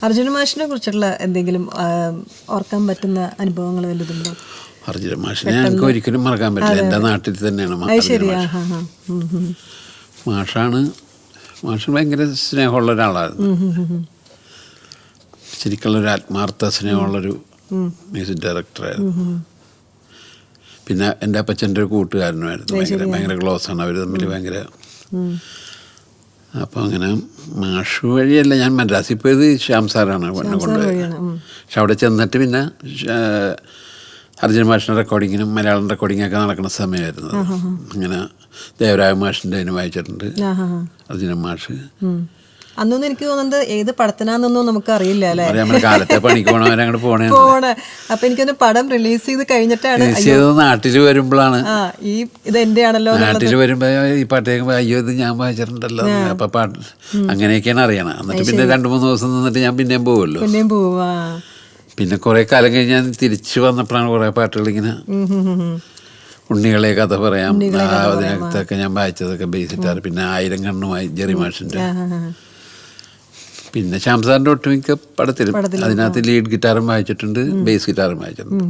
അർജുന മാഷിനെ കുറിച്ചുള്ള എന്തെങ്കിലും ഓർക്കാൻ പറ്റുന്ന അനുഭവങ്ങൾ വല്ലതുണ്ടോ? അർജുന മാഷിനെ ഞങ്ങൾക്ക് ഒരിക്കലും മറക്കാൻ പറ്റില്ല. എൻ്റെ നാട്ടിൽ തന്നെയാണ് മാഷാണ്. മാഷ് ഭയങ്കര സ്നേഹമുള്ള ഒരാളായിരുന്നു. ശരിക്കുള്ളൊരു ആത്മാർത്ഥ സ്നേഹമുള്ളൊരു മ്യൂസിക് ഡയറക്ടറായിരുന്നു. പിന്നെ എൻ്റെ അപ്പച്ചൻ്റെ ഒരു കൂട്ടുകാരനുമായിരുന്നു. ഭയങ്കര ക്ലോസാണ് അവർ തമ്മിൽ ഭയങ്കര. അപ്പോൾ അങ്ങനെ മാഷ് വഴിയല്ല ഞാൻ മദ്രാസിൽ പോയത് ശ്യാം സാറാണ് എന്നെ കൊണ്ടുപോയത്. പക്ഷെ അവിടെ ചെന്നിട്ട് പിന്നെ അർജുന മാഷിൻ്റെ റെക്കോർഡിങ്ങിനും മലയാളം റെക്കോർഡിങ്ങൊക്കെ നടക്കുന്ന സമയമായിരുന്നു. അങ്ങനെ ദേവരായ മാഷിൻ്റെ അതിന് വായിച്ചിട്ടുണ്ട് അർജുന മാഷ്. അന്നൊന്നും എനിക്ക് തോന്നുന്നത് ഏത് പടത്തിനാന്നൊന്നും നമുക്ക് അറിയില്ല അല്ലേ. നമ്മുടെ കാലത്തെ പണിക്ക് പോണവരങ്ങോട്ട് പോണേ. അപ്പൊ എനിക്കൊന്ന് പടം റിലീസ് ചെയ്ത് കഴിഞ്ഞിട്ടാണ് നാട്ടിൽ വരുമ്പോഴാണ് ഇത് എന്റെ ആണല്ലോ നാട്ടിൽ വരുമ്പോ ഈ പാട്ട് കേൾക്കുമ്പോ അയ്യോ ഇത് ഞാൻ വായിച്ചിട്ടുണ്ടല്ലോ അപ്പൊ പാട്ട് അങ്ങനെയൊക്കെയാണ് അറിയണം. എന്നിട്ട് പിന്നെ 2-3 ദിവസം നിന്നിട്ട് ഞാൻ പിന്നെയും പോവുമല്ലോ. പിന്നെയും പോവാ. പിന്നെ കുറെ കാലം കഴിഞ്ഞ് ഞാൻ തിരിച്ചു വന്നപ്പോഴാണ് കുറെ പാട്ടുകൾ ഇങ്ങനെ ഉണ്ണികളെ കഥ പറയാം അതിനകത്തൊക്കെ ഞാൻ വായിച്ചതൊക്കെ ബേസിട്ടാറ്. പിന്നെ 1000 കണ്ണുമായി ജെറി മാഷിന്റെ. പിന്നെ ശ്യാം സാറിന്റെ ഒട്ടുമിക്ക പടത്തിലും അതിനകത്ത് ലീഡ് ഗിറ്റാറും വായിച്ചിട്ടുണ്ട്, ബേസ് ഗിറ്റാറും വായിച്ചിട്ടുണ്ട്.